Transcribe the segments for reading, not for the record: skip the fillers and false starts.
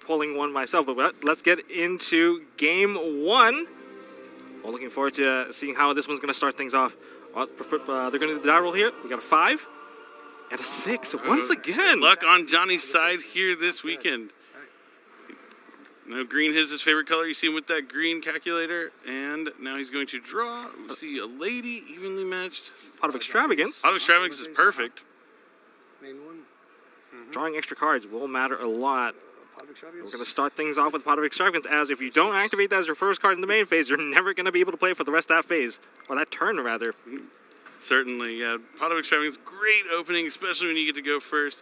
pulling one myself, but let's get into game one. Well, looking forward to seeing how this one's going to start things off. Well, they're going to do the die roll here. We got a 5 and a 6 once again. Luck on Johnny's side here this weekend. Now green is his favorite color. You see him with that green calculator. And now he's going to draw. We see a lady evenly matched. Pot of Extravagance. Pot of Extravagance is perfect. Main one. Drawing extra cards will matter a lot. Pot of We're Extravagance. going to start things off with Pot of Extravagance, as if you don't activate that as your first card in the main phase, you're never going to be able to play for the rest of that phase. Or that turn, rather. Certainly, yeah. Pot of Extravagance, great opening, especially when you get to go first.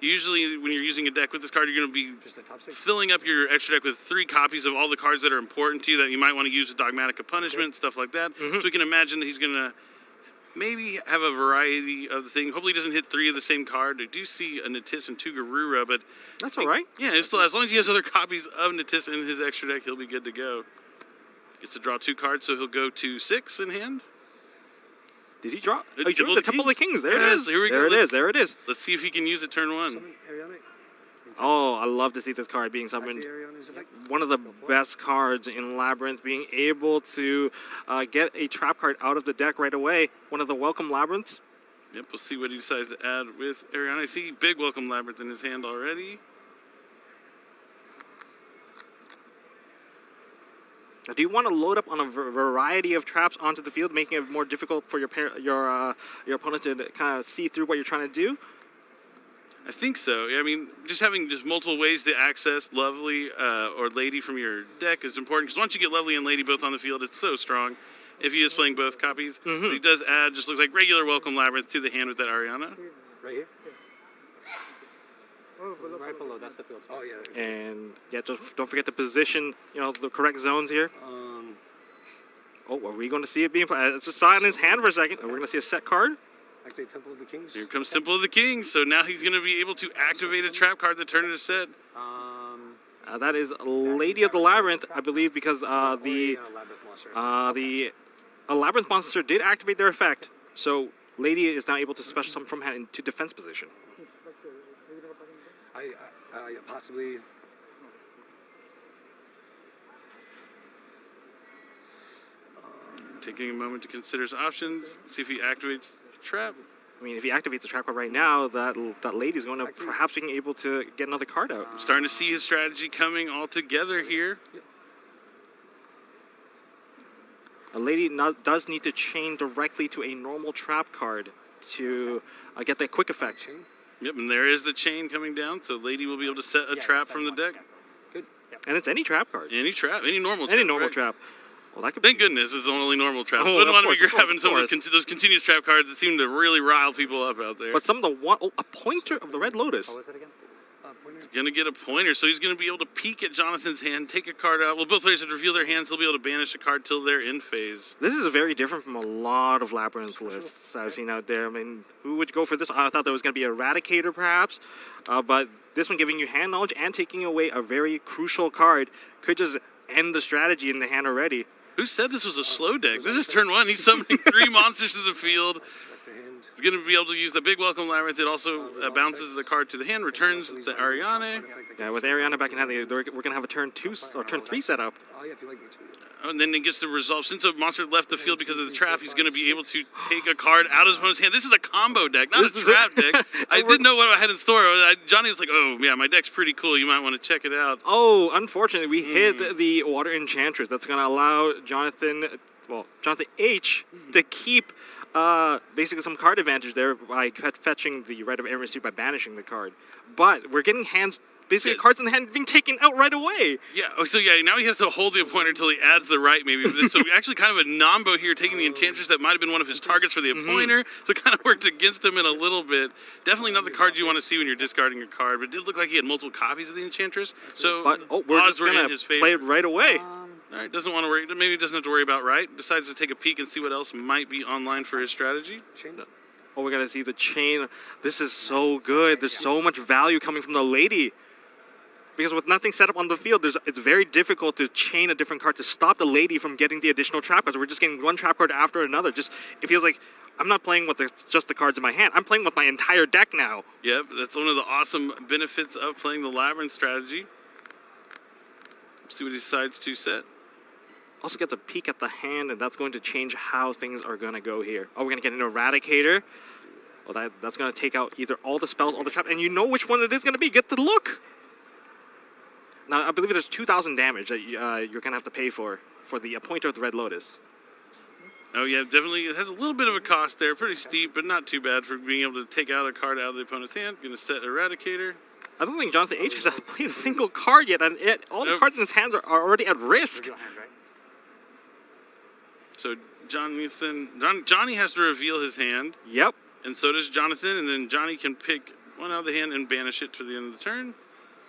Usually, when you're using a deck with this card, you're going to be Just the top 6. filling up your extra deck with 3 copies of all the cards that are important to you that you might want to use with Dogmatic of Punishment, stuff like that. So we can imagine that he's going to maybe have a variety of the thing. Hopefully he doesn't hit 3 of the same card. I do see a Natis and 2 Garura, but That's all right. yeah, it's still, as long as he has other copies of Natis in his extra deck, he'll be good to go. Gets to draw 2 cards, so he'll go to 6 in hand. Did he draw? The Oh, he drew the Temple of the Kings. There Yes, it is. here we go. There it is. There it is. Let's see if he can use it turn 1. Summon Ariana. Oh, I love to see this card being Activate summoned. Ariana's effect. One of the best cards in Labyrinth, being able to get a trap card out of the deck right away. One of the Welcome Labyrinths. Yep, we'll see what he decides to add with Ariana. I see big Welcome Labyrinth in his hand already. Now, do you want to load up on a variety of traps onto the field, making it more difficult for your opponent to kind of see through what you're trying to do? I think so. Yeah, I mean, just having multiple ways to access Lovely or Lady from your deck is important, because once you get Lovely and Lady both on the field, it's so strong if he is playing both copies. But he does add, just looks like regular Welcome Labyrinth to the hand with that Ariana. Right here. Right below, that's the field. Oh yeah. And yeah, just don't forget to position, the correct zones here. Oh, are we going to see it being played? It's just saw it in his hand for a second. We're going to see a set card. Activate Temple of the Kings. Here comes Temple of the Kings. So now he's going to be able to activate a trap card to turn it a set. That is Lady of the Labyrinth, I believe, because Labyrinth monster. the Labyrinth monster did activate their effect. So Lady is now able to special summon from hand into defense position. Possibly. Taking a moment to consider his options. See if he activates a trap. I mean, if he activates the trap card right now, that Lady's going to perhaps being able to get another card out. I'm starting to see his strategy coming all together here. A Lady does need to chain directly to a normal trap card to get that quick effect. Chain. Yep, and there is the chain coming down, so Lady will be able to set a trap from the deck. Good. And it's any trap card. Any trap, any normal trap. Any normal right? trap. Well, that could Thank goodness it's only normal traps. Oh, Wouldn't of want course, to be of course, grabbing of some of course. those continuous trap cards that seem to really rile people up out there. But some of the a pointer of the Red Lotus. What was it again? Pointer. Gonna get a pointer, so he's gonna be able to peek at Jonathan's hand, take a card out. Well, both players have to reveal their hands. They'll be able to banish a card till they're in phase. This is very different from a lot of Labyrinth lists I've seen out there. I mean, who would go for this? I thought there was going to be Eradicator, perhaps. But this one giving you hand knowledge and taking away a very crucial card could just end the strategy in the hand already. Who said this was a slow deck? This is turn 1. He's summoning 3 monsters to the field. Back to hand. He's going to be able to use the big Welcome Labyrinth. It also bounces the card to the hand, returns the Ariane. Yeah, with Ariana back in hand, we're going to have a turn 2 or turn 3 setup. Oh yeah, if you like me to. And then he gets to resolve. Since a monster left the field because of the trap, he's going to be able to take a card out of his opponent's hand. This is a combo deck, not This a is trap deck. I didn't know what I had in store. Johnny was like, oh, yeah, my deck's pretty cool. You might want to check it out. Oh, unfortunately, we hit the Water Enchantress. That's going to allow Jonathan H. to keep basically some card advantage there by fetching the Right of Errancy by banishing the card. But we're getting hands, basically cards in the hand being taken out right away. Yeah, so yeah, now he has to hold the oppointer until he adds the right, maybe. So actually kind of a nombo here, taking the Enchantress that might have been one of his targets for the appointer. So it kind of worked against him in a little bit. Definitely not the card you want to see when you're discarding a card, but it did look like he had multiple copies of the Enchantress. So we're odds just were in going his to favor. play it right away. All right, doesn't want to worry. Maybe he doesn't have to worry about right. Decides to take a peek and see what else might be online for his strategy. Chain. Oh, we're going to see the chain. This is so good. There's so much value coming from the Lady. Because with nothing set up on the field, it's very difficult to chain a different card to stop the Lady from getting the additional trap cards. We're just getting one trap card after another. It feels like I'm not playing with just the cards in my hand. I'm playing with my entire deck now. Yep, that's one of the awesome benefits of playing the Labyrinth strategy. See what he decides to set. Also gets a peek at the hand, and that's going to change how things are going to go here. Oh, we're going to get an Eradicator. Well, that's going to take out either all the spells, all the traps, and you know which one it is going to be. Get the look. Now, I believe there's 2,000 damage that you're going to have to pay for the Pointer of the Red Lotus. Oh, yeah, definitely. It has a little bit of a cost there. Pretty steep, but not too bad for being able to take out a card out of the opponent's hand. Going to set Eradicator. I don't think Jonathon H has played a single card yet, and all the cards in his hands are already at risk. So Johnny has to reveal his hand. Yep. And so does Jonathon, and then Johnny can pick one out of the hand and banish it to the end of the turn.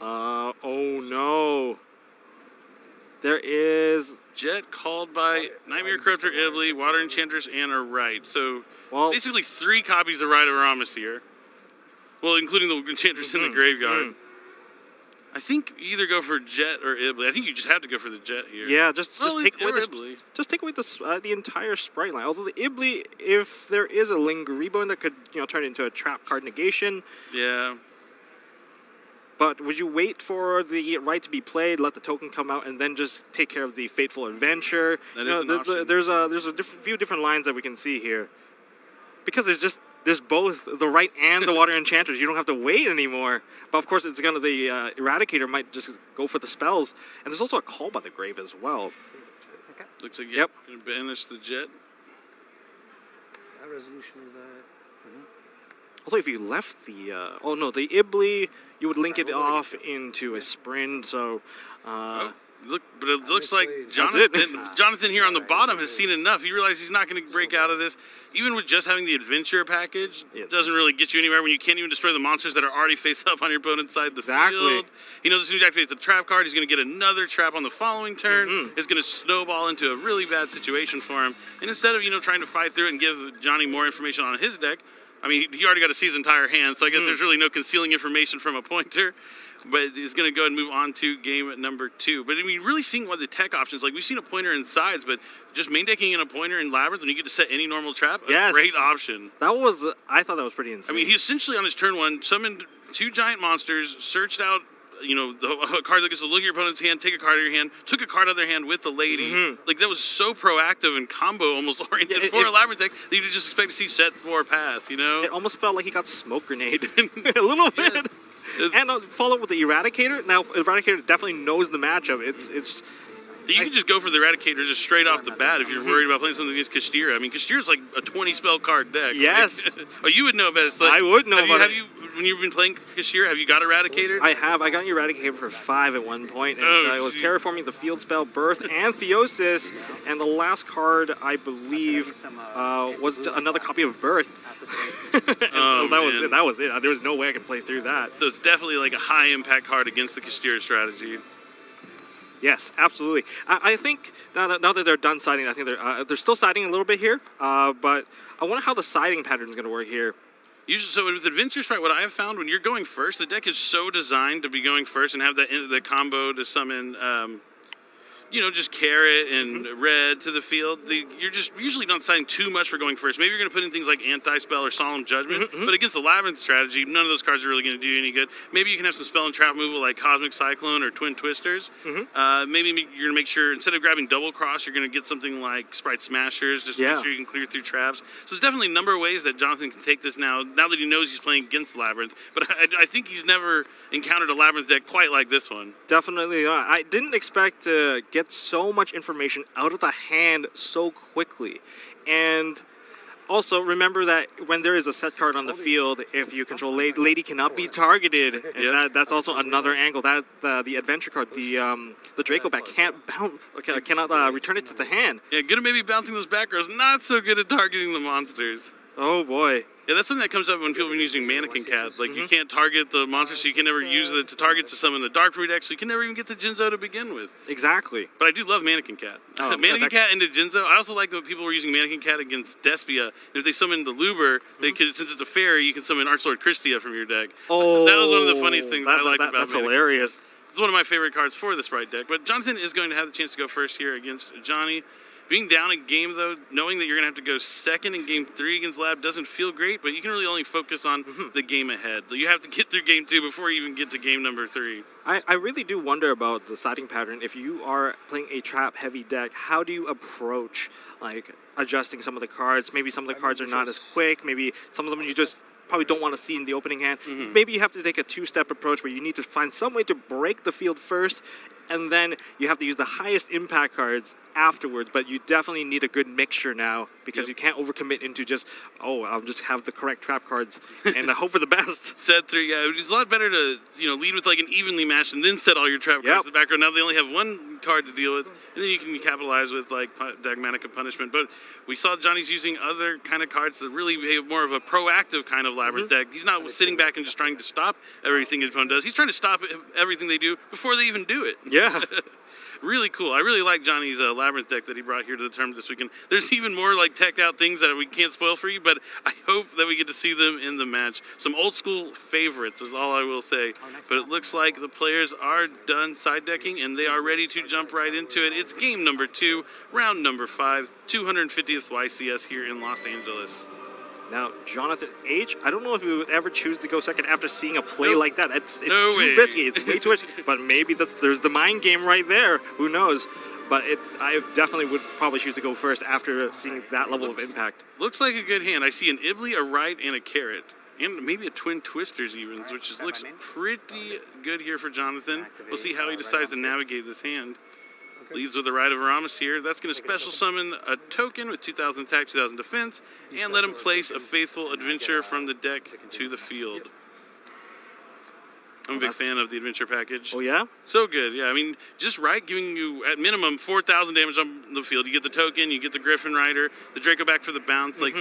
Oh no. There is Jet called by Nightmare Corruptor, Ibli, Water Enchantress, and a Right. So basically 3 copies of Right of Aramis here. Well, including the Enchantress in the graveyard. I think you either go for Jet or Ibli. I think you just have to go for the Jet here. Yeah, just take away the entire sprite line. Although the Ibli, if there is a Lingaribo that could turn into a trap card negation. Yeah. But would you wait for the Right to be played, let the token come out, and then just take care of the Fateful Adventure? That is an option. There's a few different lines that we can see here. Because there's both the Right and the Water Enchantress. You don't have to wait anymore. But of course, the Eradicator might just go for the spells. And there's also a Call by the Grave as well. Okay. Looks like yep. Going to banish the Jet. That resolution of that. Although if you left the the Ibli, you would link it off into a sprint. So. But it looks like Jonathon here on the bottom has seen enough. He realizes he's not going to break out of this. Even with just having the adventure package, it doesn't really get you anywhere when you can't even destroy the monsters that are already face up on your opponent's side of the field. He knows as soon as he activates the trap card, he's going to get another trap on the following turn. It's going to snowball into a really bad situation for him. And instead of trying to fight through it and give Johnny more information on his deck, I mean, he already got to see his entire hand, so I guess there's really no concealing information from a pointer. But he's going to go ahead and move on to game number 2. But I mean, really seeing what the tech options, like we've seen a pointer in sides, but just main decking in a pointer in Labyrinth when you get to set any normal trap, a great option. I thought that was pretty insane. I mean, he essentially on his turn 1 summoned 2 giant monsters, searched out, the card that gets to look at your opponent's hand, take a card out of your hand, took a card out of their hand with the lady. Like that was so proactive and combo almost oriented for a Labyrinth deck that you just expect to see set 4 pass, It almost felt like he got smoke grenade a little bit. Yes. And follow up with the Eradicator. Now, Eradicator definitely knows the matchup. You can just go for the Eradicator just straight off the bat if you're worried about playing something against Kashtira. I mean, Kashtira's like a 20-spell card deck. Yes. You would know best. I would know about it. When you've been playing Kashtira, have you got Eradicator? I have. I got Eradicator for 5 at one point, and I was terraforming the field spell Birth and Theosis, and the last card, I believe, was another copy of Birth. That was it. There was no way I could play through that. So it's definitely like a high-impact card against the Kashtira strategy. Yes, absolutely. I think now that they're done siding, I think they're still siding a little bit here. But I wonder how the siding pattern is going to work here. Usually, so with Adventure Sprite, what I have found when you're going first, the deck is so designed to be going first and have the combo to summon, just Carrot and Red to the field. You're just usually not siding too much for going first. Maybe you're going to put in things like Anti-Spell or Solemn Judgment, but against the Labyrinth strategy, none of those cards are really going to do you any good. Maybe you can have some spell and trap removal like Cosmic Cyclone or Twin Twisters. Maybe you're going to make sure, instead of grabbing Double Cross, you're going to get something like Sprite Smashers, just to make sure you can clear through traps. So there's definitely a number of ways that Jonathon can take this now that he knows he's playing against Labyrinth. But I think he's never encountered a Labyrinth deck quite like this one. Definitely not. I didn't expect to get so much information out of the hand so quickly. And also remember that when there is a set card on the field, if you control lady cannot be targeted. And that's also another angle. That the adventure card, the Draco back cannot return it to the hand. Yeah, good at maybe bouncing those back rows. Not so good at targeting the monsters. Oh boy. Yeah, that's something that comes up when people are using Mannequin Cat. Like, you can't target the monster, so you can never use it to target to summon the Dark Fruit deck, so you can never even get to Jinzo to begin with. Exactly. But I do love Mannequin Cat. Mannequin Cat into Jinzo. I also like that people were using Mannequin Cat against Despia. And if they summon the Luber, they could, since it's a fairy, you can summon Archlord Christia from your deck. Oh, that was one of the funniest things I liked about that's hilarious. It's one of my favorite cards for the Sprite deck. But Jonathon is going to have the chance to go first here against Johnny. Being down a game, though, knowing that you're going to have to go second in game 3 against Lab doesn't feel great, but you can really only focus on the game ahead. You have to get through game 2 before you even get to game number 3. I really do wonder about the siding pattern. If you are playing a trap-heavy deck, how do you approach, like, adjusting some of the cards? Maybe some of the cards are not as quick. Maybe some of them you just probably don't want to see in the opening hand. Maybe you have to take a two-step approach where you need to find some way to break the field first, and then you have to use the highest impact cards afterwards. But you definitely need a good mixture now, because you can't overcommit into just, I'll just have the correct trap cards and hope for the best. Set 3, yeah. It's a lot better to lead with like an evenly matched and then set all your trap cards in the background. Now they only have one card to deal with, and then you can capitalize with like Dogmatic of Punishment. But we saw Johnny's using other kind of cards that really behave more of a proactive kind of Labyrinth deck. He's not sitting back and just trying to stop everything his opponent does. He's trying to stop everything they do before they even do it. Yeah. Really cool. I really like Johnny's Labyrinth deck that he brought here to the tournament this weekend. There's even more like tech out things that we can't spoil for you, but I hope that we get to see them in the match. Some old school favorites is all I will say. But it looks like the players are done side decking and they are ready to jump right into it. It's game number 2, round number 5, 250th YCS here in Los Angeles. Now, Jonathon H., I don't know if you would ever choose to go second after seeing a play like that. It's No too way. risky. It's way too risky. But maybe there's the mind game right there. Who knows? But I definitely would probably choose to go first after seeing that level of impact. Looks like a good hand. I see an Ibly, a right, and a carrot. And maybe a twin twisters even, which looks pretty good here for Jonathon. We'll see how he decides to navigate this hand. Leads with a Rite of Aramis here. That's going to special summon a token with 2,000 attack, 2,000 defense, and let him place a Faithful Adventure from the deck to the field. I'm a big fan of the adventure package. Oh, yeah? So good, yeah. I mean, just right, giving you, at minimum, 4,000 damage on the field. You get the token, you get the Griffin Rider, the Draco back for the bounce. Like,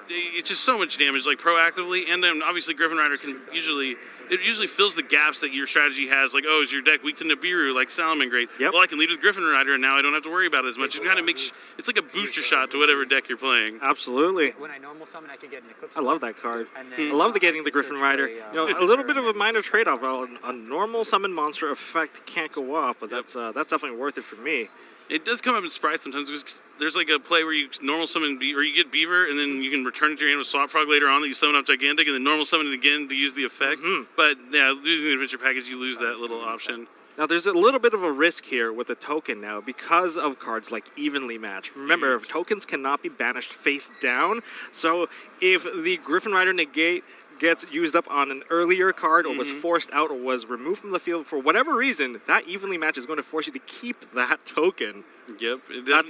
it's just so much damage, like, proactively. And then, obviously, Griffin Rider can usually fills the gaps that your strategy has. Like, is your deck weak to Nibiru, like Salomon great? Yep. Well, I can lead with Griffin Rider, and now I don't have to worry about it as much. It kind of makes, it's like a booster shot to whatever deck you're playing. Absolutely. When I normal summon, I can get an Eclipse. I love that card. Then, I love getting the Griffin Rider. A little bit of a minor trade-off. A normal summon monster effect can't go off, but that's definitely worth it for me. It does come up in Sprite sometimes. There's like a play where you normal summon, or you get Beaver, and then you can return it to your hand with Swap Frog later on that you summon up Gigantic, and then normal summon it again to use the effect. But yeah, losing the adventure package, you lose that little option. Now, there's a little bit of a risk here with the token now because of cards like Evenly Matched. Remember, tokens cannot be banished face down. So if the Griffin Rider negate gets used up on an earlier card or was forced out or was removed from the field for whatever reason, that Evenly Match is going to force you to keep that token. Yep.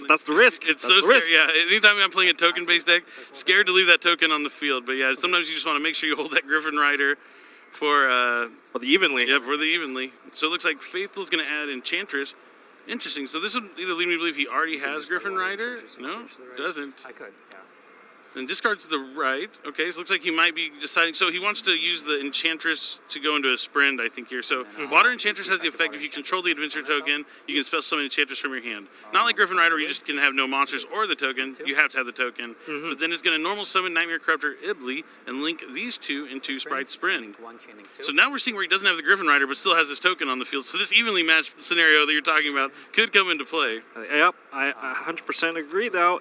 That's the risk. It's so scary. Yeah, anytime I'm playing a token-based deck, scared to leave that token on the field. But yeah, sometimes you just want to make sure you hold that Griffin Rider for the Evenly. Yeah, for the Evenly. So it looks like Faithful's going to add Enchantress. Interesting. So this would either lead me to believe he already has Griffin Rider. No, doesn't. I could, yeah. And discards the right. Okay, so it looks like he might be deciding. So he wants to use the Enchantress to go into a sprint, I think, here. So Water Enchantress has the effect if you control the adventure token, you can special summon Enchantress from your hand. Not like Griffin Rider, where you just can have no monsters or the token. You have to have the token. But then it's going to normal summon Nightmare Corruptor Ibly and link these two into Sprite Sprint. So now we're seeing where he doesn't have the Griffin Rider, but still has this token on the field. So this evenly matched scenario that you're talking about could come into play. Yep, I 100% agree, though.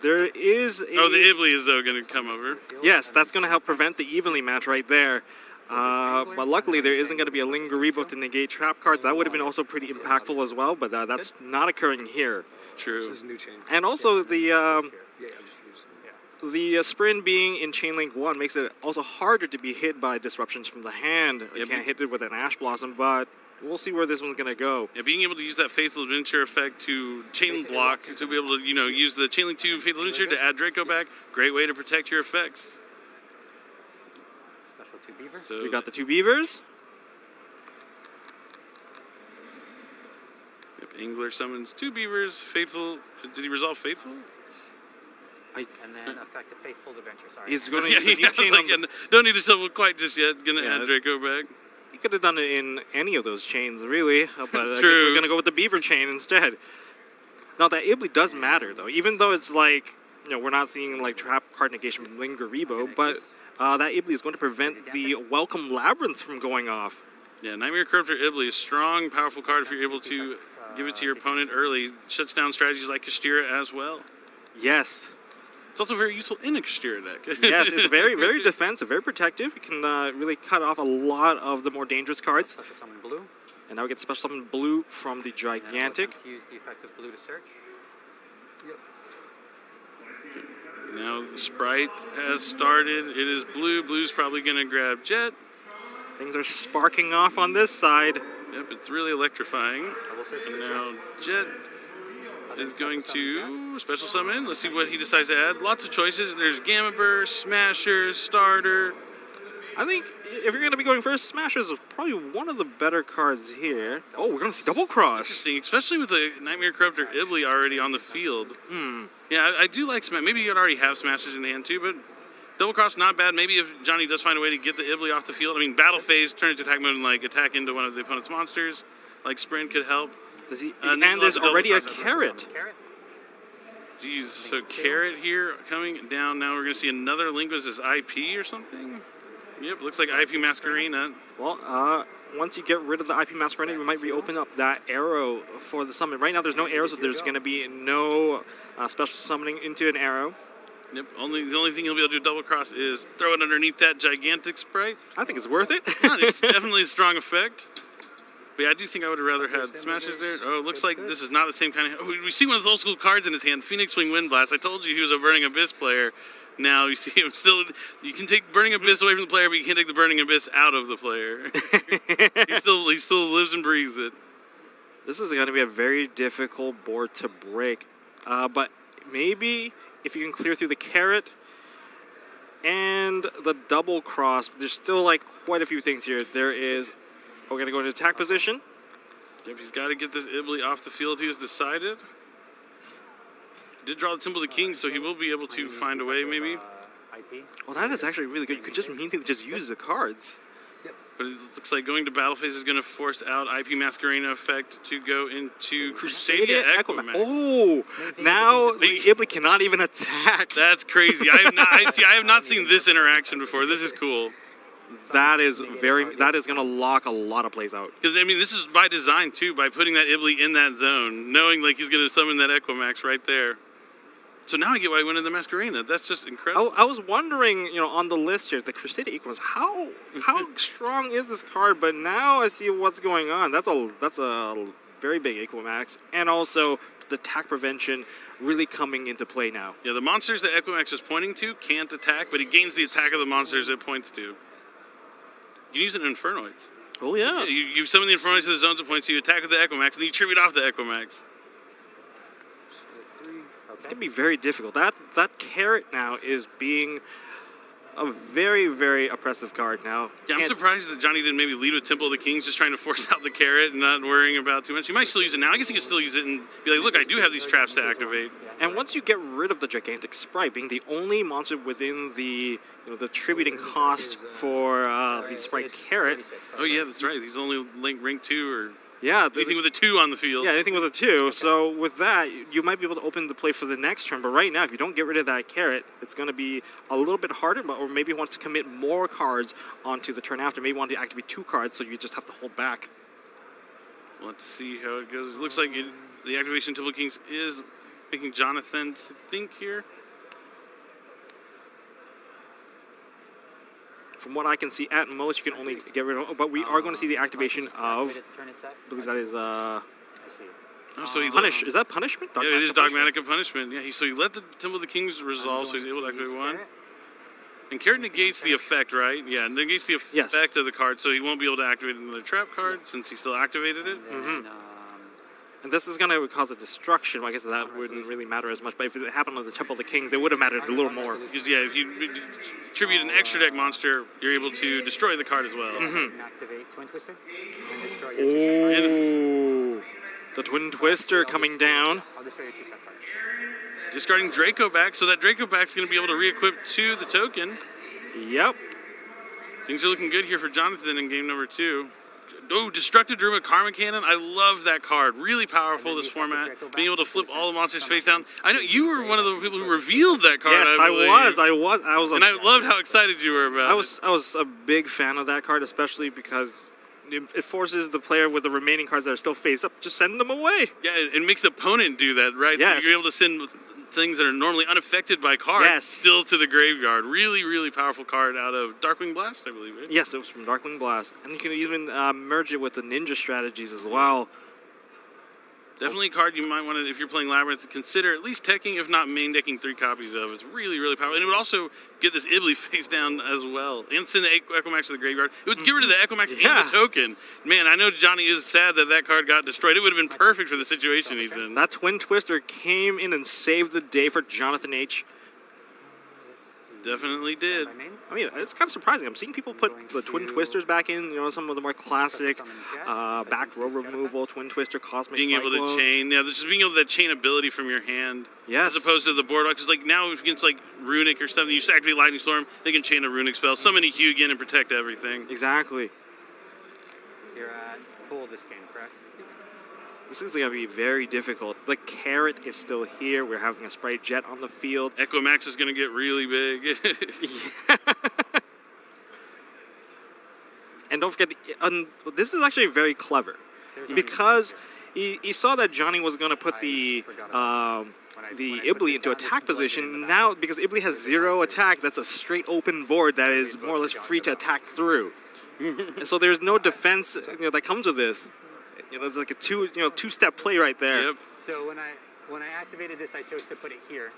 There is the Ibly is, though, going to come over. Yes, that's going to help prevent the Evenly Match right there. But luckily, there isn't going to be a Lingeribo to negate trap cards. That would have been also pretty impactful as well, but that's not occurring here. True. This is a new chain. And also, the The Sprint being in Chain Link 1 makes it also harder to be hit by disruptions from the hand. You can't hit it with an Ash Blossom, but we'll see where this one's going to go. Yeah, being able to use that Faithful Adventure effect to chain block, to be able to, use the Chain Link 2 Faithful Adventure to add Draco back, great way to protect your effects. Special 2 Beaver. So We got the 2 Beavers. Yep, Angler summons 2 Beavers. Faithful. Did he resolve Faithful? And then effect a Faithful Adventure, sorry. He's going to Yeah, use the I was like, don't need to shuffle quite just yet. Gonna add Draco back. He could have done it in any of those chains, really. But I guess True. we're going to go with the Beaver chain instead. Now, that Ibly does matter, though. Even though it's like, we're not seeing, like, trap card negation from Lingeribo, but that Ibly is going to prevent the Welcome Labyrinths from going off. Yeah, Nightmare Corruptor Ibli, a strong, powerful card if you're able to give it to your opponent early. Shuts down strategies like Kastira as well. Yes. It's also very useful in a Kastira deck. Yes, it's very, very defensive, very protective. You can really cut off a lot of the more dangerous cards. Special summon blue. And now we get special summon blue from the And then gigantic. use the effect of blue to search. Now the Sprite has started. It is blue. Blue's probably going to grab Jet. Things are sparking off on this side. Yep, it's really electrifying. Double search for And Jet. now Jet is going to special summon. Let's see what he decides to add. Lots of choices. There's Gamma Burst, Smashers, Starter. I think if you're going to be going first, Smashers is probably one of the better cards here. Oh, we're going to see Double Cross. Interesting, especially with the Nightmare Corruptor Ibli already on the field. Yeah, I do like Smash. Maybe you'd already have Smashers in hand too, but Double Cross not bad. Maybe if Johnny does find a way to get the Ibli off the field. I mean, Battle Phase, turn it to attack mode and like attack into one of the opponent's monsters. Like Sprint could help. Does he, And and there's already a carrot. Carrot. Jeez, so Carrot here coming down. Now we're going to see another link. Was this IP or something? Yep, looks like IP Masquerena. Well, once you get rid of the IP Masquerade, we might reopen up that arrow for the summon. Right now, there's no arrows, so there's going to be no special summoning into an arrow. Yep, the only thing he'll be able to do double cross is throw it underneath that gigantic Sprite. I think it's worth it. It's definitely a strong effect. But yeah, I do think I would have rather had Smashes there. Oh, it looks like this is not the same kind of... Oh, we see one of those old school cards in his hand, Phoenix Wing Wind Blast. I told you he was a Burning Abyss player. Now you see him still... You can take Burning Abyss away from the player, but you can't take the Burning Abyss out of the player. he still lives and breathes it. This is going to be a very difficult board to break. But maybe if you can clear through the carrot and the double cross, there's still like quite a few things here. There is... We're going to go into attack position. Yep, he's got to get this Ibli off the field. He has decided. He did draw the Temple of the King, so he will be able to find a way, maybe. IP. Well, that is actually really good. You could just immediately just use the cards. But it looks like going to battle phase is going to force out IP Masquerena effect to go into Crusadia Equimax. Oh, now the Ibli cannot even attack. That's crazy. I have not seen this interaction before. This is cool. That is going to lock a lot of plays out. Because, I mean, this is by design, too, by putting that Ibli in that zone, knowing, like, he's going to summon that Equimax right there. So now I get why he went into Masquerena. That's just incredible. I was wondering, on the list here, the Crusadia Equimax, how strong is this card? But now I see what's going on. That's a very big Equimax. And also the attack prevention really coming into play now. Yeah, the monsters that Equimax is pointing to can't attack, but he gains the attack of the monsters it points to. You can use it in Infernoids. Oh, yeah. You summon the Infernoids to the zones it points to, you attack with the Equimax, and then you tribute off the Equimax. It's going to be very difficult. That carrot now is being a very, very oppressive card now. Yeah, I'm surprised that Johnny didn't maybe lead with Temple of the Kings, just trying to force out the carrot and not worrying about too much. He might still use it now. I guess he can still use it and be like, look, I do have these traps to activate. And once you get rid of the gigantic Sprite, being the only monster within the the tributing cost for the Sprite carrot. Oh yeah, that's right. He's only ring 2 or anything with a 2 on the field. Yeah, anything with a 2. So with that, you might be able to open the play for the next turn. But right now, if you don't get rid of that carrot, it's going to be a little bit harder. Or maybe wants to commit more cards onto the turn after. Maybe want to activate 2 cards, so you just have to hold back. Let's see how it goes. It looks like the activation Temple of Kings is making Jonathon think here. From what I can see, at most, you can only get rid of... But we are going to see the activation of... I believe that is... Oh, so he Punish. Is that punishment? Yeah, it is Dogmatic of Punishment. Yeah, so he let the Temple of the Kings resolve, so he's able to activate 1. And carrot negates the effect, right? Yeah, negates the effect of the card, so he won't be able to activate another trap card since he still activated it. And this is going to cause a destruction. Well, I guess that wouldn't really matter as much. But if it happened on the Temple of the Kings, it would have mattered a little more. Because, yeah, if you tribute an extra deck monster, you're able to destroy the card as well. Activate Twin Twister. Oh, the Twin Twister coming down. I'll destroy your 2 set cards. Discarding Draco back, so that Draco back's going to be able to re-equip to the token. Yep. Things are looking good here for Jonathon in game number 2. Oh, Destructive Druid Karma Cannon. I love that card. Really powerful, this format. Being able to flip all the monsters face down. I know you were one of the people who revealed that card. Yes, I was. And I loved how excited you were about it. I was a big fan of that card, especially because it forces the player with the remaining cards that are still face up, just send them away. Yeah, it makes the opponent do that, right? Yes. So you're able to send things that are normally unaffected by cards still to the graveyard. Really, really powerful card out of Darkwing Blast, I believe, right? Yes, it was from Darkwing Blast. And you can even merge it with the ninja strategies as well. Definitely a card you might want to, if you're playing Labyrinth, consider at least teching, if not main decking 3 copies of. It's really, really powerful. And it would also get this Ibli face down as well. And send the Equimax to the graveyard. It would get rid of the Equimax and the token. Man, I know Johnny is sad that that card got destroyed. It would have been perfect for the situation he's in. That Twin Twister came in and saved the day for Jonathon H. Definitely did. I mean, it's kind of surprising. I'm seeing people put the Twin Twisters back in, some of the more classic back row removal, Twin Twister, Cosmic Being Cyclone. able to chain, just being able to chain ability from your hand. Yes. As opposed to the board, because like now if against like Runic or something, you just activate Lightning Storm, they can chain a Runic spell, summon a Hugin and protect everything. Exactly. You're at full this game, correct? This is going to be very difficult. The carrot is still here. We're having a Sprite Jet on the field. Equimax is going to get really big. And don't forget, this is actually very clever. Because he saw that Johnny was going to put the Ibli into attack position. Now, because Ibli has 0 attack, that's a straight open board that is more or less free to attack through. And so there's no defense that comes with this. It's like a two-step play right there. Yep. So when I activated this, I chose to put it here.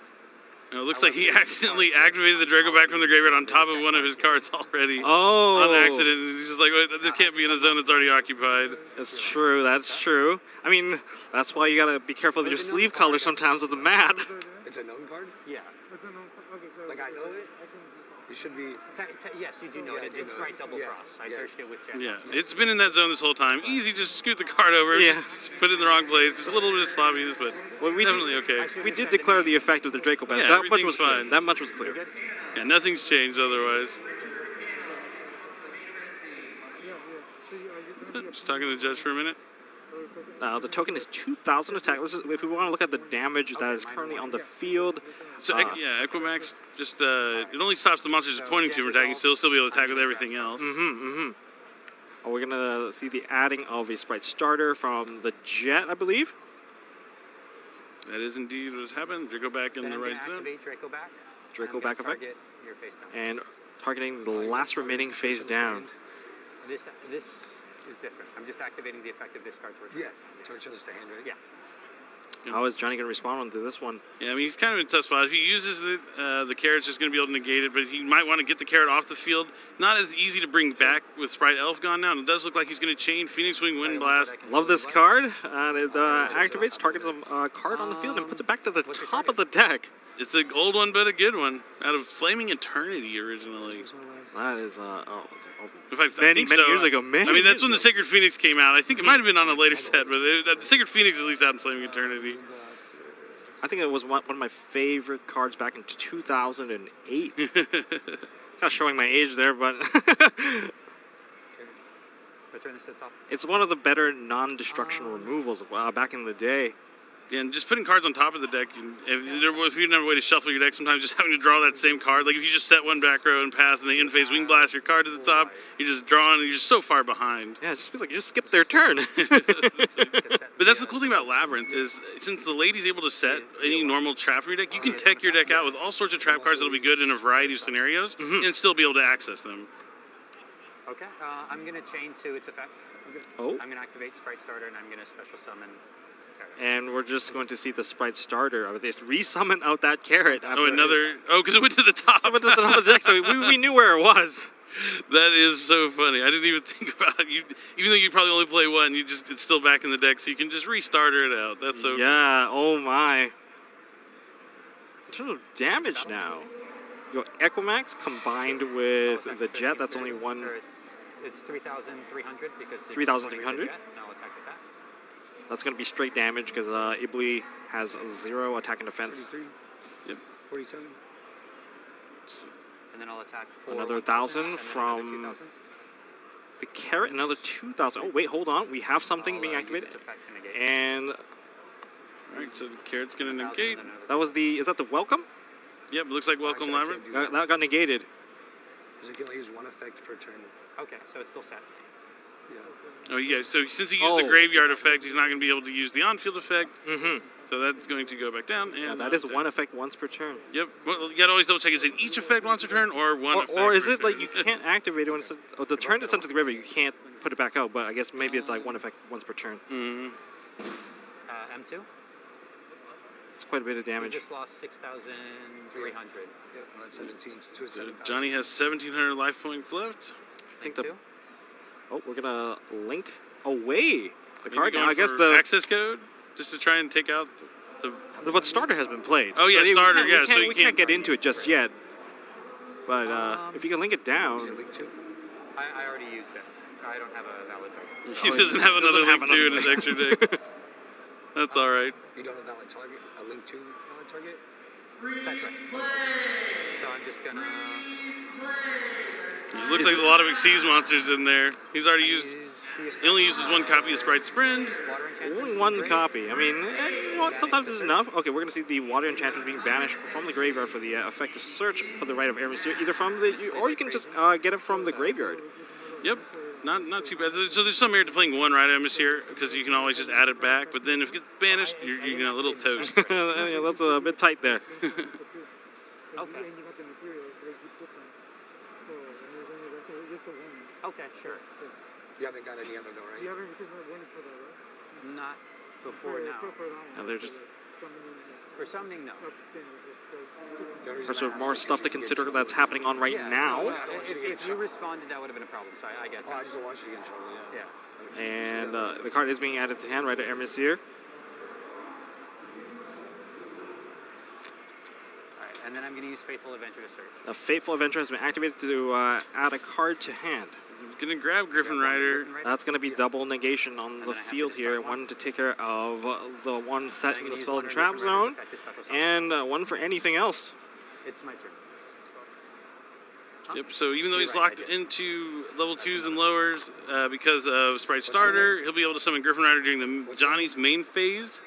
It looks like he accidentally activated the Draco back from the graveyard on top of one of his cards already. Oh. On accident. And he's just like, wait, this can't be in a zone that's already occupied. That's true. That's true. I mean, that's why you gotta be careful with your sleeve color sometimes with the mat. It's a known card? Yeah. Like I know it? It should be... Yes, you do know it. It's right double cross. I searched it with Jet. Yeah, it's been in that zone this whole time. Easy, just scoot the card over. Yeah. Just put it in the wrong place. Just a little bit of sloppiness, but definitely okay. We did declare the effect of the Draco Band. Yeah, That much was everything's fine. clear. That much was clear. Yeah, nothing's changed otherwise. Just talking to the judge for a minute. The token is 2,000 attack. If we want to look at the damage that is currently on the field. So, Equimax, just, it only stops the monsters it's pointing to from attacking, so he'll still be able to attack with everything else. We're going to see the adding of a Sprite Starter from the Jet, I believe. That is indeed what has happened. Draco back in the right zone. Activate Draco back. Draco back effect. Target your face down. And targeting the last remaining face down. This is different. I'm just activating the effect of this card towards Yeah, towards us the hand, right? Yeah. How is Johnny going to respond to this one? Yeah, I mean, he's kind of in a tough spot. If he uses the carrot's just going to be able to negate it, but he might want to get the carrot off the field. Not as easy to bring back with Sprite Elf gone now. And it does look like he's going to chain Phoenix Wing Wind Blast. Love this card. And it activates, targets a card on the field, and puts it back to the top of the deck. It's an old one, but a good one. Out of Flaming Eternity originally. That is many years ago. I mean, that's when the Sacred Phoenix came out. I think it might have been on a later set, but the Sacred Phoenix is at least out in Flaming Eternity. I think it was one of my favorite cards back in 2008. Kind of showing my age there, but Return this to the top. it's one of the better non-destruction removals back in the day. Yeah, and just putting cards on top of the deck, if you didn't have a way to shuffle your deck, sometimes just having to draw that same card. Like if you just set one back row and pass, and they in-phase Wing Blast your card to the top, you're just drawing, and you're just so far behind. Yeah, it just feels like you just skipped their turn. But that's the cool thing about Labyrinth is, since the lady's able to set any normal trap from your deck, you can tech your deck out with all sorts of trap cards that'll be good in a variety of scenarios, and still be able to access them. Okay. I'm going to chain to its effect. Oh. I'm going to activate Sprite Starter, and I'm going to special summon Carrot. And we're just going to see the Sprite Starter. I was just resummon out that carrot. Because it went to the top. It went to the top of the deck, so we knew where it was. That is so funny. I didn't even think about it. Even though you probably only play one, it's still back in the deck, so you can just restart it out. That's so cool. Yeah, oh my. In terms of damage now, you got Equimax combined with the Jet. That's only one. It's 3,300 because it's 3,300? I'll attack with that. That's going to be straight damage because Ibli has 0 attack and defense. 33. Yep. 47. And then I'll attack for Another 1,000 1,000 and from then another 2,000. the carrot. Another 2,000. Oh wait, hold on. We have something being activated. Use its effect to negate. And Alright, so the carrot's going to 1,000 negate. and another- that was the. Is that the welcome? Yep, looks like Welcome Actually, I Labyrinth. can't do that. That got negated. Because it can only use one effect per turn. Okay, so it's still set. Yeah. Oh, yeah. So since he used the graveyard effect, he's not going to be able to use the on-field effect. Mm-hmm. So that's going to go back down. And Yeah, that is one effect once per turn. Yep. Well, you got to always double check. Is it each effect once per turn or one effect? Or is per it like turn? you can't activate it when it's the turn it's sent to the graveyard, you can't put it back out, but I guess maybe it's like one effect once per turn. Mm-hmm. M2. It's quite a bit of We damage. just lost 6,300. Yeah, on 17 to a So 7,000. Johnny has 1,700 life points left. I think M2. Oh, we're gonna link away the Maybe card now. going I guess for the access code just to try and take out the. but starter has been played. Oh, yeah, we starter, can't- yeah, We so can't, you we can't can't- get into it just yet. But if you can link it down, Is it League 2? I already used it. I don't have a valid target. He doesn't have another doesn't have Link 2 in another his extra deck. That's all right. You don't have valid target? A Link 2 valid target? That's right. So I'm just gonna It looks like there's a lot of Xyz monsters in there. He's already used. use He only uses one copy of Sprite Sprint. Water Enchantress. only one Great. copy. I mean, you know what? Sometimes this is enough. Okay, we're gonna see the Water Enchantress being banished from the graveyard for the effect to search for the right of Hermes here, either from the or you can just get it from the graveyard. Yep. Not too bad. So there's some merit to playing one right atmosphere because you can always just add it back. But then if it gets banished, you're a little toast. Yeah, that's a bit tight there. Okay. Okay, sure. You haven't got any other though, right? Not before now. And they're just For summoning, no. The only reason there's I asked more is stuff to if you get consider trouble that's with- happening on right Yeah, now. no, I don't want you to get if you shot. responded, that would have been a problem. So I get Oh, I that. just don't want you to get in trouble, yeah. Yeah. And the card is being added to hand right at Hermes here. All right, and then I'm going to use Faithful Adventure to search. A Fateful Adventure has been activated to add a card to hand. Gonna grab Griffin Rider. That's going to be double negation on the then I have to field here. discard one. One to take care of the one set in I'm the gonna use Spell one and on Trap Griffin Rider's zone, effect, his special summon. and one for anything else. It's my turn. Yep. So even though he's You're right, locked I did. into level 2s and lowers because of Sprite Starter, he'll be able to summon Griffin Rider during the Johnny's main phase.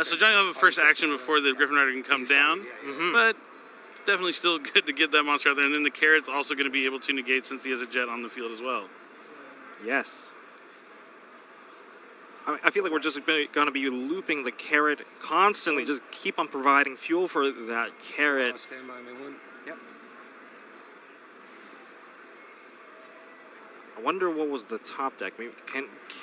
So Johnny will have a first action before the Griffin Rider can come down, but it's definitely still good to get that monster out there. And then the Carrot's also going to be able to negate since he has a jet on the field as well. Yes. I feel like we're just going to be looping the carrot constantly. Just keep on providing fuel for that carrot. I'll stand by me one. Yep. I wonder what was the top deck. Maybe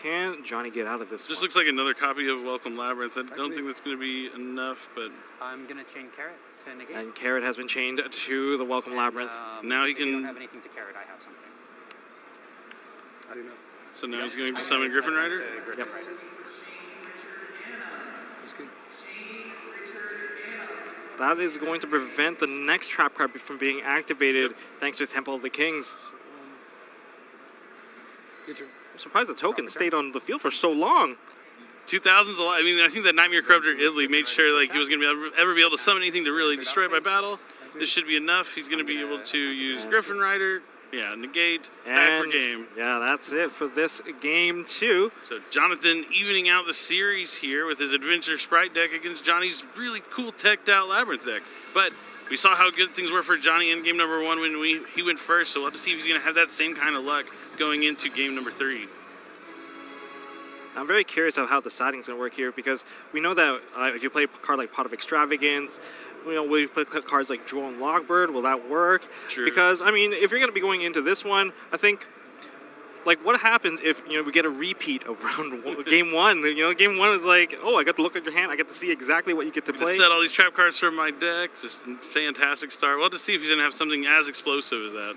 can Johnny get out of this? Just one? looks like another copy of Welcome Labyrinth. I don't think that's going to be enough, but I'm going to chain Carrot to negate. And carrot has been chained to the Welcome Labyrinth. Now he if you can- don't have anything to Carrot, I have something. I do not. so now he's going to summon Griffin Rider. To Griffin Yep. Rider. That's good. That is going to prevent the next trap card from being activated thanks to Temple of the Kings. Your turn. I'm surprised the token stayed on the field for so long. 2000's a lot. I mean, I think that Nightmare Corruptor Italy made sure like he was going to ever be able to summon anything to really destroy it by battle. This should be enough. He's going to be able to use Griffin Rider. Yeah, negate, back for And game. yeah, that's it for this game too. So Jonathan evening out the series here with his Adventure Sprite deck against Johnny's really cool teched out Labyrinth deck. But we saw how good things were for Johnny in game number 1 when he went first. So we'll have to see if he's going to have that same kind of luck going into game number 3. I'm very curious of how the siding is going to work here because we know that if you play a card like Pot of Extravagance, you know, we play cards like Duel and Logbird, will that work? True. Because, I mean, if you're going to be going into this one, I think, like, what happens if, you know, we get a repeat of game 1? You know, game 1 is like, oh, I got to look at your hand, I get to see exactly what you get to Just play. set all these trap cards from my deck. Just fantastic start. We'll have to see if he's going to have something as explosive as that.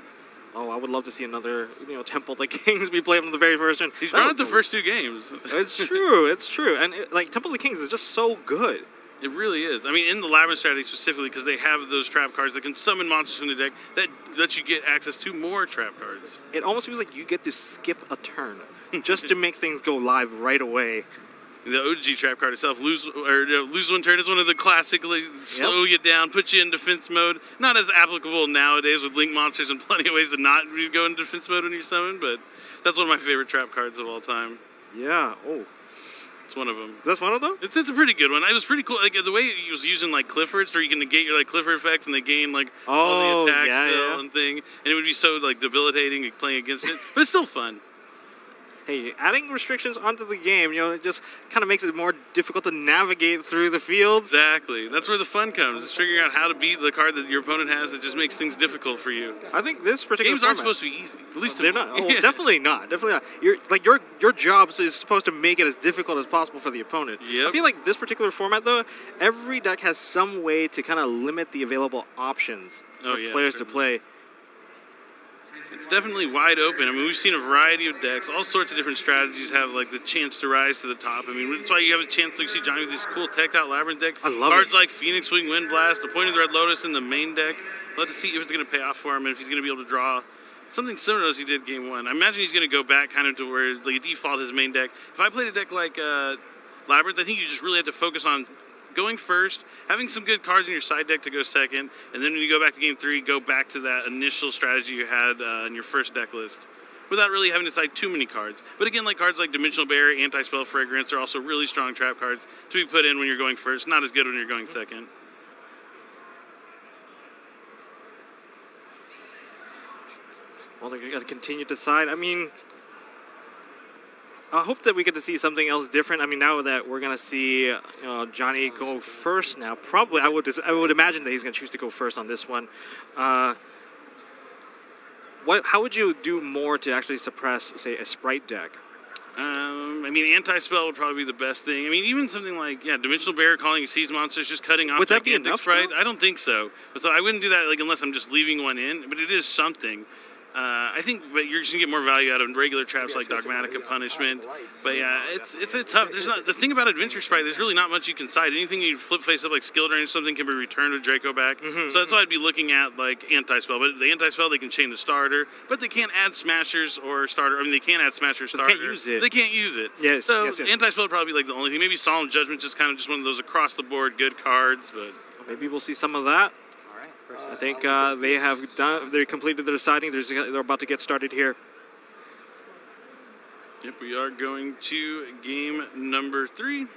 Oh, I would love to see another, you know, Temple of the Kings be played on the very first turn. He's That run would it the be- first 2 games. It's true, it's true. And, like, Temple of the Kings is just so good. It really is. I mean, in the Labyrinth strategy specifically, because they have those trap cards that can summon monsters from the deck that lets you get access to more trap cards. It almost feels like you get to skip a turn just to make things go live right away. The OG trap card itself, lose one turn, is one of the classic slow you down, put you in defense mode. Not as applicable nowadays with link monsters and plenty of ways to not go into defense mode when you're summoned, but that's one of my favorite trap cards of all time. Yeah. Oh, It's one of them. that's one of them. It's a pretty good one. It was pretty cool. Like the way he was using like Cliffords, where you can negate your like Clifford effects and they gain like all the attacks still and thing, and it would be so like debilitating like, playing against it, but it's still fun. hey, adding restrictions onto the game, it just kind of makes it more difficult to navigate through the field. Exactly. That's where the fun comes. Is figuring out how to beat the card that your opponent has. It just makes things difficult for you. I think this particular Games aren't supposed to be easy. At least they're not. Oh, definitely not. Definitely not. Your job is supposed to make it as difficult as possible for the opponent. Yep. I feel like this particular format, though, every deck has some way to kind of limit the available options for players to play. It's definitely wide open. I mean, we've seen a variety of decks. All sorts of different strategies have like the chance to rise to the top. I mean, that's why you have a chance to see Johnny with these cool teched out labyrinth deck. I love cards it. like Phoenix Wing, Wind Blast, the Point of the Red Lotus in the main deck. We'll have to see if it's going to pay off for him and if he's going to be able to draw something similar as he did game one. I imagine he's going to go back kind of to where like default his main deck. If I played a deck like Labyrinth, I think you just really have to focus on going first, having some good cards in your side deck to go second, and then when you go back to game three, go back to that initial strategy you had in your first deck list, without really having to side too many cards. But again, like cards like Dimensional Barrier, Anti-Spell Fragrance are also really strong trap cards to be put in when you're going first, not as good when you're going second. Well, they're going to continue to side. I mean, I hope that we get to see something else different. I mean, now that we're going to see Johnny go first now, probably I would imagine that he's going to choose to go first on this one. How would you do more to actually suppress, say, a Sprite deck? I mean, Anti-Spell would probably be the best thing. I mean, even something like, Dimensional Barrier, calling you Seas Monsters, just cutting off would that be enough, Sprite. I don't think so. So I wouldn't do that like unless I'm just leaving one in, but it is something. I think but you're just going to get more value out of regular traps like Dogmatica Punishment. But yeah, it's a tough. There's not the thing about Adventure Sprite. There's really not much you can side. Anything you flip face up like Skill Drain or something can be returned with Draco back. So that's why I'd be looking at like Anti-Spell. But the Anti-Spell they can chain the starter, but they can't add Smashers or starter. I mean they can add Smasher starter. They can't use it. They can't use it. Yes. So yes. Anti-Spell would probably be like the only thing. Maybe Solemn Judgment just kind of just one of those across the board good cards, but Maybe we'll see some of that. I think they completed their deciding. They're about to get started here. Yep, we are going to game number 3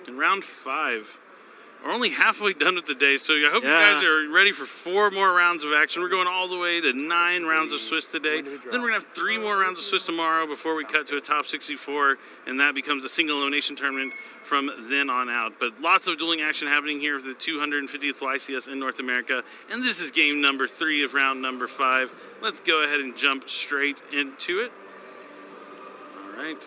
in round 5. We're only halfway done with the day, so I hope you guys are ready for 4 more rounds of action. We're going all the way to 9 rounds of Swiss today. Then we're going to have 3 more rounds of Swiss tomorrow before we cut to a top 64, and that becomes a single elimination tournament from then on out. But lots of dueling action happening here for the 250th YCS in North America, and this is game number 3 of round number 5. Let's go ahead and jump straight into it. All right,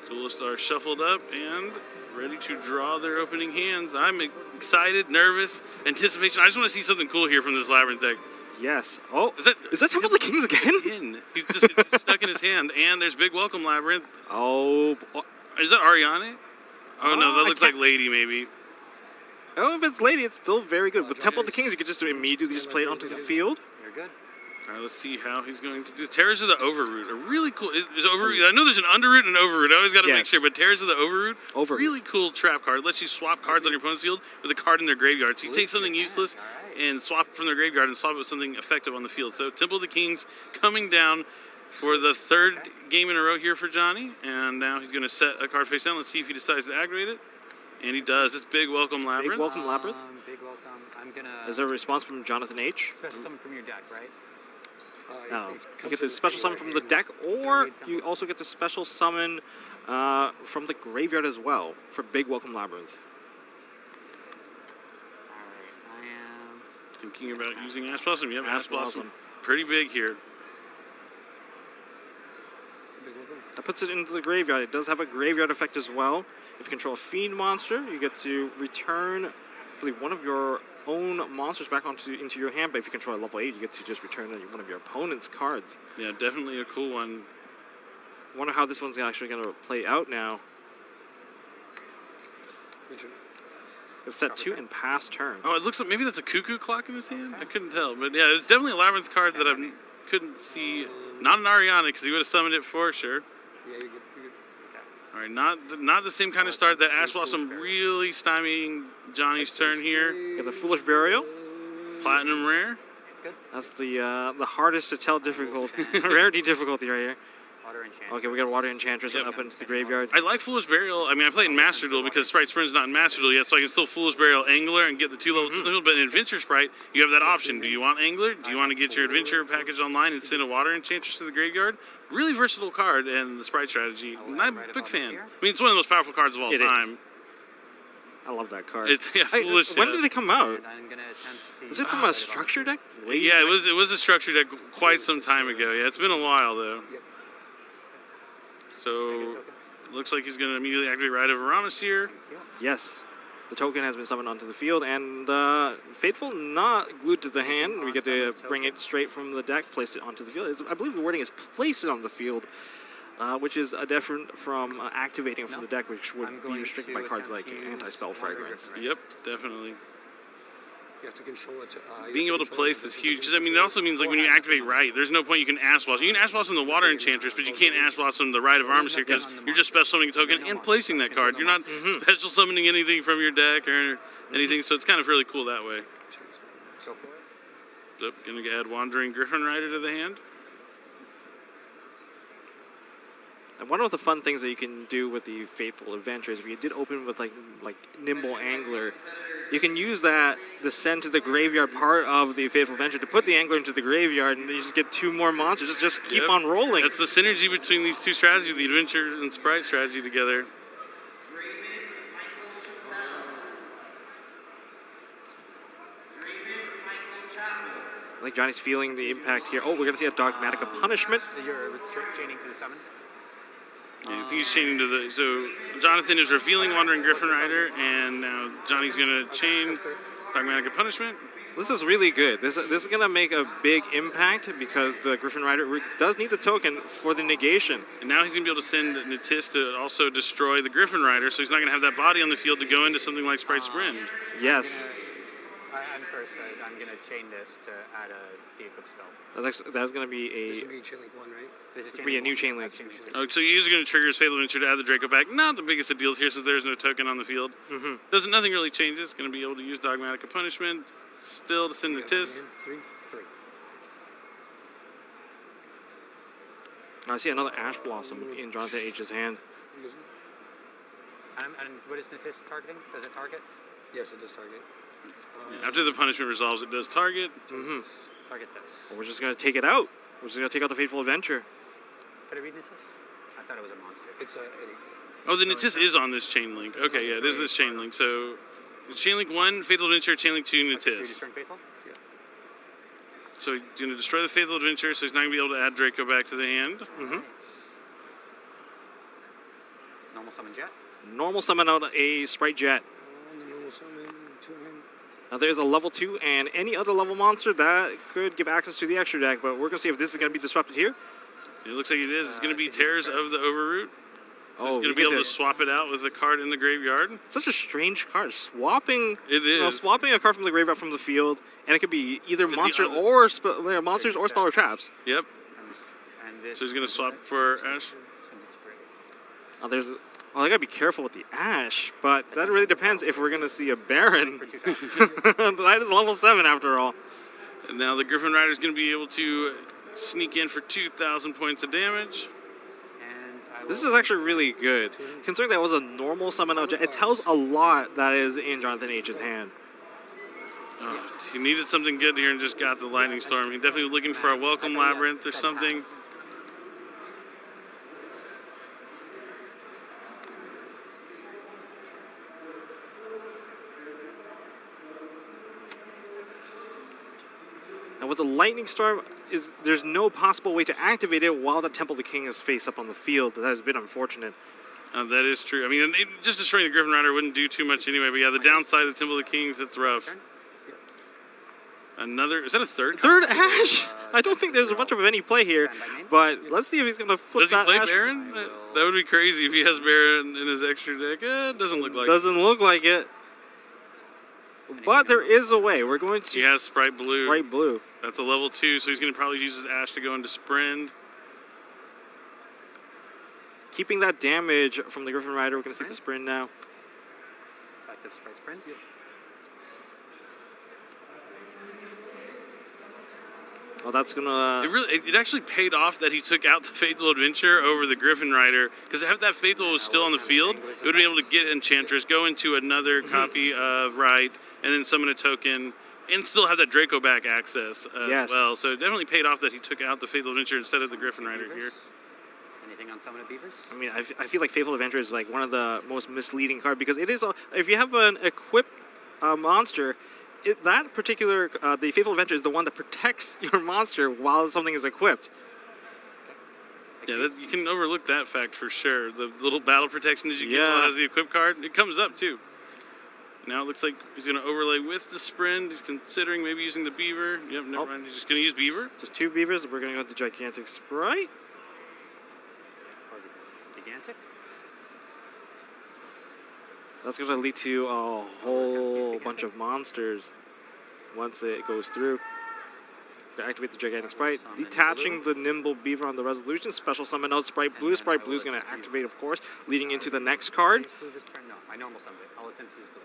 duelists are shuffled up and ready to draw their opening hands. I'm excited, nervous, anticipation. I just want to see something cool here from this Labyrinth deck. Yes. Oh, is that Temple of the Kings again? He's just stuck in his hand, and there's Big Welcome Labyrinth. Oh. Is that Ariane? Oh, no, that looks like Lady, maybe. Oh, if it's Lady, it's still very good. With Temple of the Kings, you could just immediately just play it onto the field. You're good. All right, let's see how he's going to do. Terrors of the Overroot, a really cool. Is Overroot? I know there's an Underroot and an Overroot. I always got to make sure, but Terrors of the Overroot, really cool trap card. It lets you swap cards on your opponent's field with a card in their graveyard. So you take something useless and swap it from their graveyard and swap it with something effective on the field. So Temple of the Kings coming down for the 3rd game in a row here for Johnny, and now he's going to set a card face down. Let's see if he decides to activate it, and he does. It's Big Welcome Labyrinth. Big Welcome Labyrinth. Big welcome. I'm gonna. Is there a response from Jonathon H? Special summon from your deck, right? No. You get the special summon from the deck, or you also get the special summon from the graveyard as well for Big Welcome Labyrinth. All right, I am thinking about using Ash Blossom. Yep, Ash Blossom. Pretty big here. That puts it into the graveyard. It does have a graveyard effect as well. If you control a Fiend monster, you get to return, I believe, one of your own monsters back into your hand. But if you control a level 8, you get to just return one of your opponent's cards. Yeah, definitely a cool one. Wonder how this one's actually going to play out now. It's set 2 and pass turn. Oh, it looks like maybe that's a cuckoo clock in his hand. I couldn't tell, but yeah, it's definitely a Labyrinth card that I couldn't see. Not an Ariana, because he would have summoned it for sure. Yeah, you're good. You're good. All right, not the same kind of start. That Ash Blossom really stymieing Johnny's turn here. Got the Foolish Burial. Platinum Rare. That's the hardest to tell rarity difficulty right here. Water Enchantress. Okay, we got Water Enchantress Yep. up into the graveyard. I like Foolish Burial. I mean, I played in Master Duel because Sprite Sprint's not in Master Duel yet, so I can still Foolish Burial Angler and get the 2 levels to the field. But in Adventure Sprite, you have that option. Do you want Angler? Do you want to get your Adventure package online and send a Water Enchantress to the graveyard? Really versatile card and the Sprite strategy. I'm a big fan. I mean, it's one of the most powerful cards of all time. I love that card. It's Foolish. When did it come out? And I'm gonna attempt to Is it from a structure deck? Yeah, it was a structure deck quite some time ago. Yeah, it's been a while though. So looks like he's going to immediately activate Rite of Aramis here. Yes. The token has been summoned onto the field, and Fateful not glued to the hand. We get to bring it straight from the deck, place it onto the field. I believe the wording is place it on the field, which is different from activating it from the deck, which would be restricted by cards like Anti-Spell Fragrance. Yep, definitely. You have to control it. Being able to place is huge. I mean, it also means like when you activate Right, there's no point you can Ash Blossom. You can Ash Blossom the Water Enchantress, but you can't Ash Blossom the Rite of Arms here because you're just special summoning a token and placing that card. You're not special summoning anything from your deck or anything, so it's kind of really cool that way. Go for it. So, gonna add Wandering Griffin Rider to the hand. And one of the fun things that you can do with the Fateful Adventure is if you did open with like Nimble Angler, you can use the send to the graveyard part of the Fateful Adventure to put the Angler into the graveyard, and you just get 2 more monsters. Just keep on rolling. That's the synergy between these two strategies, the Adventure and Sprite strategy together. I think Johnny's feeling the impact here. Oh, we're going to see a Dogmatic of Punishment. You're chaining to the summon. Yeah, I think he's chaining to the... So, Jonathon is revealing Wandering Griffin Rider, and now Johnny's going to chain Dogmatic of Punishment. This is really good. This is going to make a big impact because the Griffin Rider does need the token for the negation. And now he's going to be able to send Natis to also destroy the Griffin Rider, so he's not going to have that body on the field to go into something like Sprite Sprint. Yes. I'm first. I'm going to chain this to add a Deacon spell. That's going to be This a... would be chain link 1, right? This is be a new chain link. Oh, so you're going to trigger his Fatal Adventure to add the Draco back. Not the biggest of deals here since there's no token on the field. Nothing really changes. Going to be able to use Dogmatic of Punishment. Still to send Natis. 3. I see another Ash Blossom in Jonathon H's hand. And what is Natis targeting? Does it target? Yes, it does target. After the punishment resolves, it does target. Target this. We're just going to take it out. We're just going to take out the Fateful Adventure. Could I read Natis? I thought it was a monster. It's a... Oh, the Natis is on this chain link. Okay, yeah, it is this chain link. So, chain link 1, Fatal Adventure, chain link 2, Natis. Faithful? Yeah. So he's going to destroy the Fatal Adventure, so he's not going to be able to add Draco back to the hand. Normal summon jet. Normal summon out a Sprite Jet. Normal summon, 2 in hand. Now there's a level 2 and any other level monster that could give access to the extra deck, but we're going to see if this is going to be disrupted here. It looks like it is. It's going to be Terrors of the Overroot. So he's going to be able to swap it out with a card in the graveyard. Such a strange card. Swapping... It is. Swapping a card from the graveyard from the field, and it could be either monster or monsters or spell or traps. Yep. And this So he's going to swap for Ash. Now there's... Well, I gotta be careful with the Ash, but that really depends if we're gonna see a Baron. That is level 7 after all. And now the Griffin Rider is going to be able to sneak in for 2,000 points of damage. This is actually really good. Considering that was a normal summon out, it tells a lot that is in Jonathon H's hand. Oh, he needed something good here and just got the Lightning Storm. He definitely was looking for a Welcome Labyrinth or something. And with the Lightning Storm, there's no possible way to activate it while the Temple of the King is face up on the field. That has been unfortunate. That is true. I mean, just destroying the Griffin Rider wouldn't do too much anyway, but yeah, the downside of the Temple of the Kings, that's rough. Another, is that a third? Third Ash? I don't think there's much of any play here, but let's see if he's going to flip that Ash. Does he play Baron? That would be crazy if he has Baron in his extra deck. It doesn't look like it. Doesn't look like it. But there is a way. We're going to... He has Sprite Blue. Sprite Blue. That's a level 2, so he's going to probably use his Ash to go into Sprint. Keeping that damage from the Griffin Rider, we're going to see the Sprint now. Effective Sprite Sprint. Well, that's gonna. It actually paid off that he took out the Faithful Adventure over the Griffin Rider, because if that Faithful was still on the field, it would have been able to get Enchantress, go into another copy of Right, and then summon a token, and still have that Draco back access as well. So it definitely paid off that he took out the Faithful Adventure instead of the Griffin Rider here. Anything on Summon of Beavers? I mean, I feel like Faithful Adventure is like one of the most misleading cards because it is. If you have an equipped monster, that particular the Faithful Adventure is the one that protects your monster while something is equipped. Yeah, you can overlook that fact for sure. The little battle protection that you get has the equipped card. It comes up too. Now it looks like he's going to overlay with the Sprint. He's considering maybe using the Beaver. Yep, never mind. He's just going to use Beaver. Just 2 Beavers. We're going to go with the Gigantic Sprite. Gigantic? That's going to lead to a whole bunch of monsters once it goes through. Gonna activate the Gigantic Sprite, detaching the Nimble Beaver on the Resolution, special summon out Sprite Blue. Sprite Blue is going to activate, of course, leading into the next card. No, I normal summoned it. I'll attempt to use blue.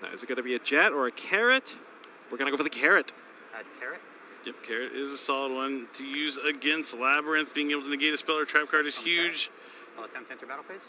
Now, is it going to be a Jet or a Carrot? We're going to go for the Carrot. Add Carrot. Yep, Carrot is a solid one to use against Labyrinth. Being able to negate a spell or trap card is huge. I'll attempt to enter battle phase.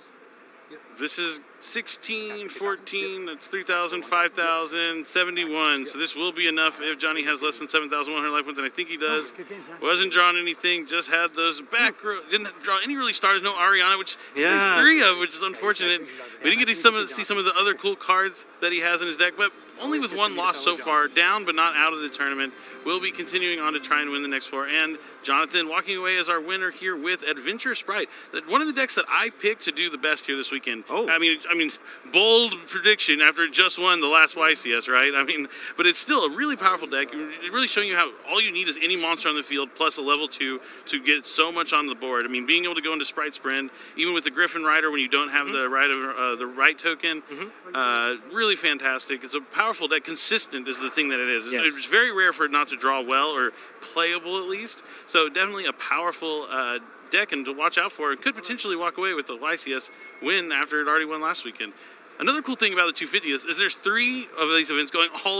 This is 16, 14, that's 3,000, 5,000, 71. So this will be enough if Johnny has less than 7,100 life points, and I think he does. Wasn't drawing anything, just had those back row. Didn't draw any really stars, no Ariana, which there's 3 of, which is unfortunate. We didn't get to see some of the other cool cards that he has in his deck, but only with 1 loss so far, down but not out of the tournament. We'll be continuing on to try and win the next 4. And Jonathon walking away as our winner here with Adventure Sprite. One of the decks that I picked to do the best here this weekend. Oh. I mean, bold prediction after it just won the last YCS, right? I mean, but it's still a really powerful deck. It's really showing you how all you need is any monster on the field plus a level 2 to get so much on the board. I mean, being able to go into Sprite Sprint, even with the Griffin Rider when you don't have the right token, really fantastic. It's a powerful deck. Consistent is the thing that it is. It's very rare for it not to draw well or playable at least. So definitely a powerful deck and to watch out for, and could potentially walk away with the YCS win after it already won last weekend. Another cool thing about the 250 is there's 3 of these events going all